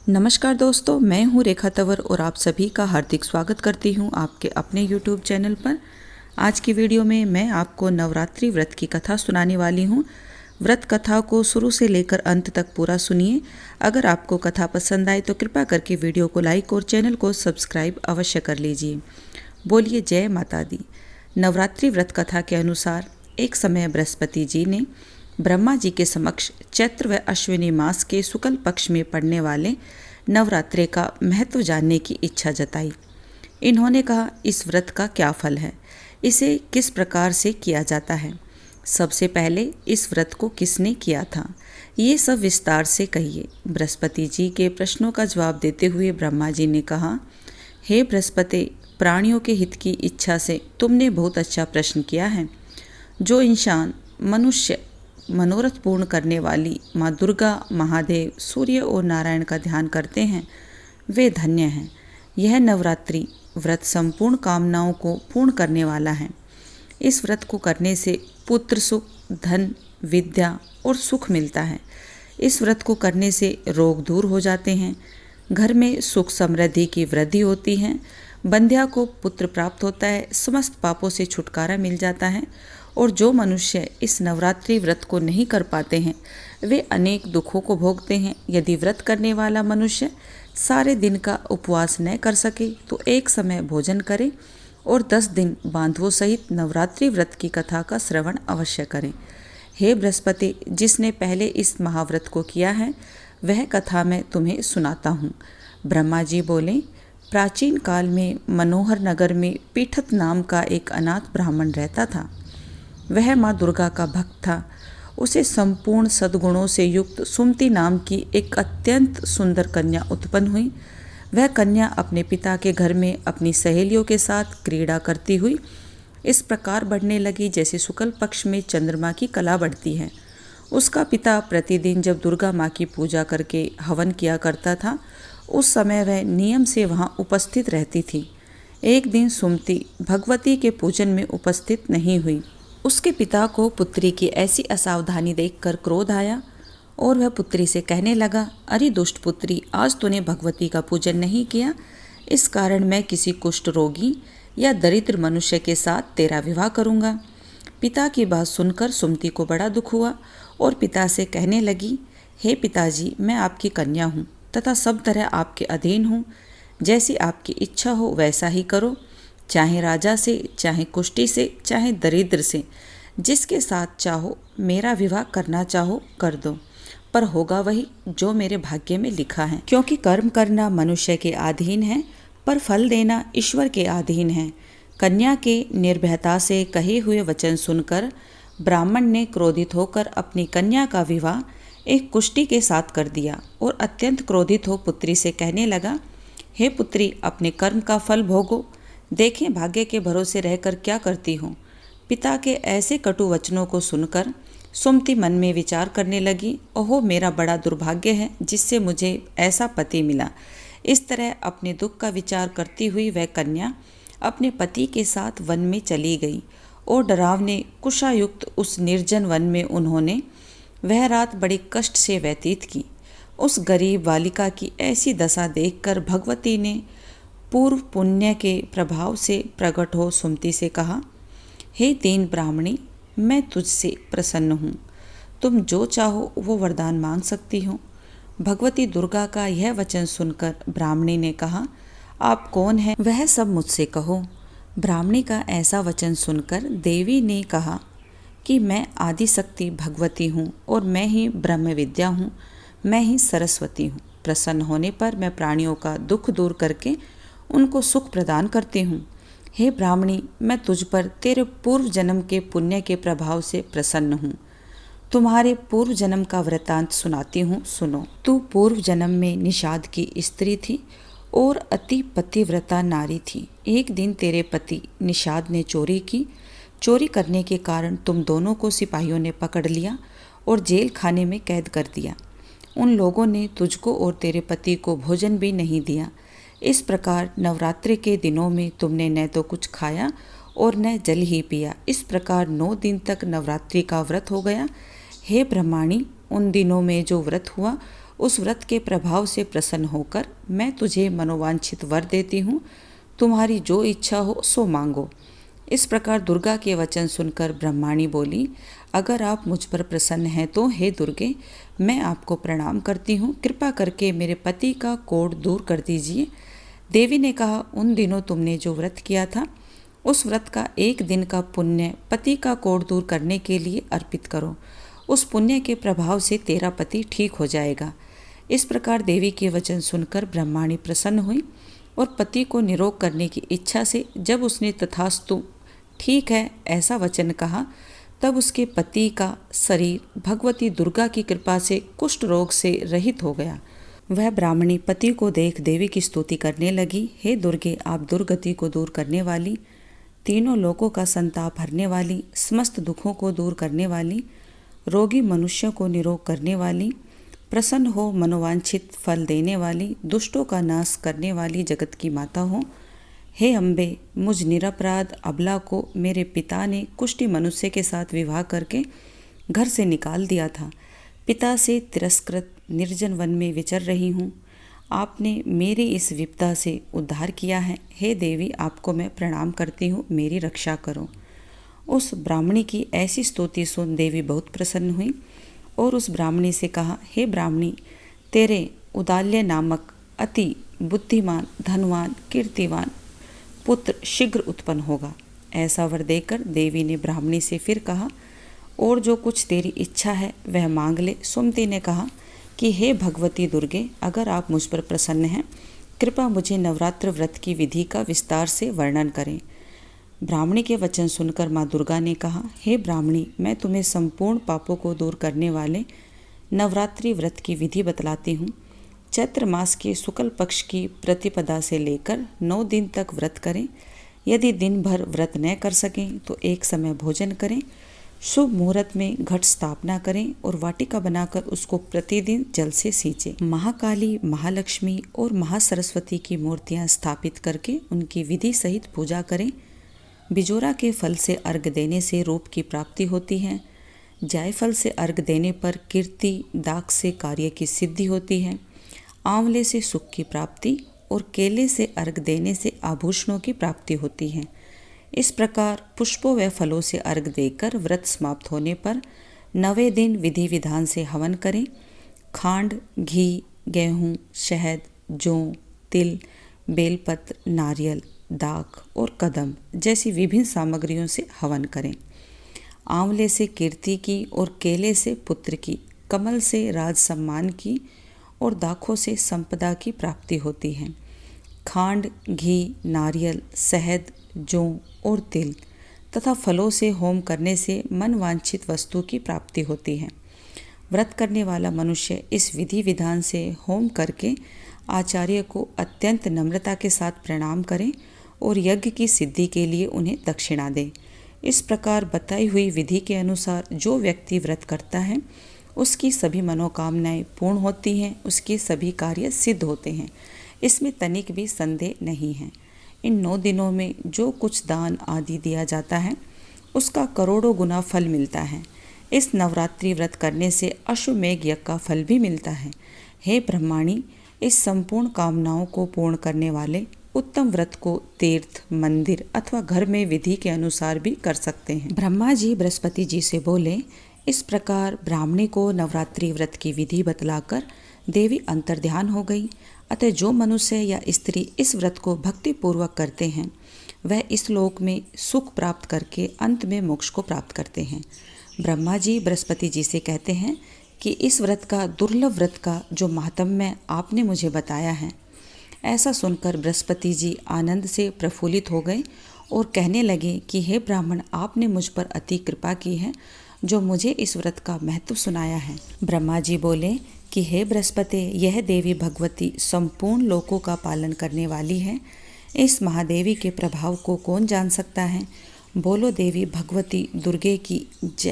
नमस्कार दोस्तों, मैं हूँ रेखा तंवर और आप सभी का हार्दिक स्वागत करती हूँ आपके अपने YouTube चैनल पर। आज की वीडियो में मैं आपको नवरात्रि व्रत की कथा सुनाने वाली हूँ। व्रत कथा को शुरू से लेकर अंत तक पूरा सुनिए। अगर आपको कथा पसंद आए तो कृपया करके वीडियो को लाइक और चैनल को सब्सक्राइब अवश्य कर लीजिए। बोलिए जय माता दी। नवरात्रि व्रत कथा के अनुसार एक समय बृहस्पति जी ने ब्रह्मा जी के समक्ष चैत्र व अश्विनी मास के शुक्ल पक्ष में पड़ने वाले नवरात्रे का महत्व जानने की इच्छा जताई। इन्होंने कहा, इस व्रत का क्या फल है, इसे किस प्रकार से किया जाता है, सबसे पहले इस व्रत को किसने किया था, ये सब विस्तार से कहिए। बृहस्पति जी के प्रश्नों का जवाब देते हुए ब्रह्मा जी ने कहा, हे बृहस्पति, प्राणियों के हित की इच्छा से तुमने बहुत अच्छा प्रश्न किया है। जो इंसान मनुष्य मनोरथ पूर्ण करने वाली माँ दुर्गा, महादेव, सूर्य और नारायण का ध्यान करते हैं वे धन्य हैं। यह नवरात्रि व्रत संपूर्ण कामनाओं को पूर्ण करने वाला है। इस व्रत को करने से पुत्र सुख, धन, विद्या और सुख मिलता है। इस व्रत को करने से रोग दूर हो जाते हैं, घर में सुख समृद्धि की वृद्धि होती है, बंध्या को पुत्र प्राप्त होता है, समस्त पापों से छुटकारा मिल जाता है। और जो मनुष्य इस नवरात्रि व्रत को नहीं कर पाते हैं वे अनेक दुखों को भोगते हैं। यदि व्रत करने वाला मनुष्य सारे दिन का उपवास न कर सके तो एक समय भोजन करे और 10 दिन बांधवों सहित नवरात्रि व्रत की कथा का श्रवण अवश्य करें। हे बृहस्पति, जिसने पहले इस महाव्रत को किया है वह कथा मैं तुम्हें सुनाता हूँ। ब्रह्मा जी बोले, प्राचीन काल में मनोहर नगर में पीठत नाम का एक अनाथ ब्राह्मण रहता था। वह माँ दुर्गा का भक्त था। उसे संपूर्ण सद्गुणों से युक्त सुमति नाम की एक अत्यंत सुंदर कन्या उत्पन्न हुई। वह कन्या अपने पिता के घर में अपनी सहेलियों के साथ क्रीड़ा करती हुई इस प्रकार बढ़ने लगी जैसे शुक्ल पक्ष में चंद्रमा की कला बढ़ती है। उसका पिता प्रतिदिन जब दुर्गा माँ की पूजा करके हवन किया करता था उस समय वह नियम से वहाँ उपस्थित रहती थी। एक दिन सुमति भगवती के पूजन में उपस्थित नहीं हुई। उसके पिता को पुत्री की ऐसी असावधानी देखकर क्रोध आया और वह पुत्री से कहने लगा, अरे दुष्ट पुत्री, आज तूने भगवती का पूजन नहीं किया, इस कारण मैं किसी कुष्ठ रोगी या दरिद्र मनुष्य के साथ तेरा विवाह करूँगा। पिता की बात सुनकर सुमति को बड़ा दुख हुआ और पिता से कहने लगी, हे पिताजी, मैं आपकी कन्या हूँ तथा सब तरह आपके अधीन हूँ। जैसी आपकी इच्छा हो वैसा ही करो, चाहे राजा से, चाहे कुष्ठी से, चाहे दरिद्र से, जिसके साथ चाहो मेरा विवाह करना चाहो कर दो, पर होगा वही जो मेरे भाग्य में लिखा है। क्योंकि कर्म करना मनुष्य के अधीन है पर फल देना ईश्वर के अधीन है। कन्या के निर्भयता से कहे हुए वचन सुनकर ब्राह्मण ने क्रोधित होकर अपनी कन्या का विवाह एक कुष्ठी के साथ कर दिया और अत्यंत क्रोधित हो पुत्री से कहने लगा, हे पुत्री, अपने कर्म का फल भोगो, देखें भाग्य के भरोसे रहकर क्या करती हो। पिता के ऐसे कटु वचनों को सुनकर सुमति मन में विचार करने लगी, ओहो, मेरा बड़ा दुर्भाग्य है जिससे मुझे ऐसा पति मिला। इस तरह अपने दुख का विचार करती हुई वह कन्या अपने पति के साथ वन में चली गई और डरावने कुशायुक्त उस निर्जन वन में उन्होंने वह रात बड़े कष्ट से व्यतीत की। उस गरीब बालिका की ऐसी दशा देखकर भगवती ने पूर्व पुण्य के प्रभाव से प्रकट हो सुमति से कहा, हे दीन ब्राह्मणी, मैं तुझसे प्रसन्न हूँ, तुम जो चाहो वो वरदान मांग सकती हो। भगवती दुर्गा का यह वचन सुनकर ब्राह्मणी ने कहा, आप कौन हैं वह सब मुझसे कहो। ब्राह्मणी का ऐसा वचन सुनकर देवी ने कहा कि मैं आदिशक्ति भगवती हूँ और मैं ही ब्रह्म विद्या हूँ, मैं ही सरस्वती हूँ। प्रसन्न होने पर मैं प्राणियों का दुख दूर करके उनको सुख प्रदान करती हूँ। हे ब्राह्मणी, मैं तुझ पर तेरे पूर्व जन्म के पुण्य के प्रभाव से प्रसन्न हूँ। तुम्हारे पूर्व जन्म का वृतांत सुनाती हूँ, सुनो। तू पूर्व जन्म में निषाद की स्त्री थी और अति पतिव्रता नारी थी। एक दिन तेरे पति निषाद ने चोरी की। चोरी करने के कारण तुम दोनों को सिपाहियों ने पकड़ लिया और जेल खाने में कैद कर दिया। उन लोगों ने तुझको और तेरे पति को भोजन भी नहीं दिया। इस प्रकार नवरात्रि के दिनों में तुमने न तो कुछ खाया और न जल ही पिया। इस प्रकार 9 दिन तक नवरात्रि का व्रत हो गया। हे ब्रह्माणी, उन दिनों में जो व्रत हुआ उस व्रत के प्रभाव से प्रसन्न होकर मैं तुझे मनोवांछित वर देती हूँ। तुम्हारी जो इच्छा हो सो मांगो। इस प्रकार दुर्गा के वचन सुनकर ब्रह्माणी बोली, अगर आप मुझ पर प्रसन्न हैं तो हे दुर्गे, मैं आपको प्रणाम करती हूँ। कृपा करके मेरे पति का कोढ़ दूर कर दीजिए। देवी ने कहा, उन दिनों तुमने जो व्रत किया था उस व्रत का एक दिन का पुण्य पति का कोढ़ दूर करने के लिए अर्पित करो। उस पुण्य के प्रभाव से तेरा पति ठीक हो जाएगा। इस प्रकार देवी के वचन सुनकर ब्रह्माणी प्रसन्न हुई और पति को निरोग करने की इच्छा से जब उसने तथास्तु ठीक है ऐसा वचन कहा, तब उसके पति का शरीर भगवती दुर्गा की कृपा से कुष्ठ रोग से रहित हो गया। वह ब्राह्मणी पति को देख देवी की स्तुति करने लगी, हे दुर्गे, आप दुर्गति को दूर करने वाली, तीनों लोकों का संताप हरने वाली, समस्त दुखों को दूर करने वाली, रोगी मनुष्यों को निरोग करने वाली, प्रसन्न हो मनोवांछित फल देने वाली, दुष्टों का नाश करने वाली जगत की माता हो। हे अम्बे, मुझ निरपराध अबला को मेरे पिता ने कुष्ठी मनुष्य के साथ विवाह करके घर से निकाल दिया था। पिता से तिरस्कृत निर्जन वन में विचर रही हूँ। आपने मेरी इस विपदा से उद्धार किया है। हे देवी, आपको मैं प्रणाम करती हूँ, मेरी रक्षा करो। उस ब्राह्मणी की ऐसी स्तुति सुन देवी बहुत प्रसन्न हुई और उस ब्राह्मणी से कहा, हे ब्राह्मणी, तेरे उदाल्य नामक अति बुद्धिमान, धनवान, कीर्तिवान पुत्र शीघ्र उत्पन्न होगा। ऐसा वर देकर देवी ने ब्राह्मणी से फिर कहा, और जो कुछ तेरी इच्छा है वह मांग ले। सुमति ने कहा कि हे भगवती दुर्गे, अगर आप मुझ पर प्रसन्न हैं, कृपया मुझे नवरात्र व्रत की विधि का विस्तार से वर्णन करें। ब्राह्मणी के वचन सुनकर माँ दुर्गा ने कहा, हे ब्राह्मणी, मैं तुम्हें संपूर्ण पापों को दूर करने वाले नवरात्रि व्रत की विधि बतलाती हूँ। चैत्र मास के शुक्ल पक्ष की प्रतिपदा से लेकर 9 दिन तक व्रत करें। यदि दिन भर व्रत न कर सकें तो एक समय भोजन करें। शुभ मुहूर्त में घट स्थापना करें और वाटिका बनाकर उसको प्रतिदिन जल से सींचें। महाकाली, महालक्ष्मी और महासरस्वती की मूर्तियां स्थापित करके उनकी विधि सहित पूजा करें। बिजोरा के फल से अर्घ देने से रूप की प्राप्ति होती है। जायफल से अर्घ देने पर कीर्ति, दाग से कार्य की सिद्धि होती है। आंवले से सुख की प्राप्ति और केले से अर्घ देने से आभूषणों की प्राप्ति होती है। इस प्रकार पुष्पों व फलों से अर्घ देकर व्रत समाप्त होने पर 9वें दिन विधि विधान से हवन करें। खांड, घी, गेहूँ, शहद, जौ, तिल, बेलपत्र, नारियल, दाख और कदम जैसी विभिन्न सामग्रियों से हवन करें। आंवले से कीर्ति की और केले से पुत्र की, कमल से राज सम्मान की और दाखों से संपदा की प्राप्ति होती है। खांड, घी, नारियल, शहद, जौ और तिल तथा फलों से होम करने से मन वांछित वस्तु की प्राप्ति होती है। व्रत करने वाला मनुष्य इस विधि विधान से होम करके आचार्य को अत्यंत नम्रता के साथ प्रणाम करें और यज्ञ की सिद्धि के लिए उन्हें दक्षिणा दें। इस प्रकार बताई हुई विधि के अनुसार जो व्यक्ति व्रत करता है उसकी सभी मनोकामनाएं पूर्ण होती हैं, उसके सभी कार्य सिद्ध होते हैं। इसमें तनिक भी संदेह नहीं है। इन 9 दिनों में जो कुछ दान आदि दिया जाता है उसका करोड़ों गुना फल मिलता है। इस नवरात्रि व्रत करने से अश्वमेघ यज्ञ का फल भी मिलता है। हे ब्रह्माणी, इस संपूर्ण कामनाओं को पूर्ण करने वाले उत्तम व्रत को तीर्थ, मंदिर अथवा घर में विधि के अनुसार भी कर सकते हैं। ब्रह्मा जी बृहस्पति जी से बोले, इस प्रकार ब्राह्मणी को नवरात्रि व्रत की विधि बतलाकर देवी अंतर्ध्यान हो गई। अतः जो मनुष्य या स्त्री इस व्रत को भक्ति पूर्वक करते हैं वह इस लोक में सुख प्राप्त करके अंत में मोक्ष को प्राप्त करते हैं। ब्रह्मा जी बृहस्पति जी से कहते हैं कि इस व्रत का, दुर्लभ व्रत का जो महात्म्य आपने मुझे बताया है, ऐसा सुनकर बृहस्पति जी आनंद से प्रफुल्लित हो गए और कहने लगे कि हे ब्राह्मण, आपने मुझ पर अति कृपा की है जो मुझे इस व्रत का महत्व सुनाया है। ब्रह्मा जी बोले कि हे बृहस्पति, यह देवी भगवती संपूर्ण लोकों का पालन करने वाली है। इस महादेवी के प्रभाव को कौन जान सकता है। बोलो देवी भगवती दुर्गे की जय।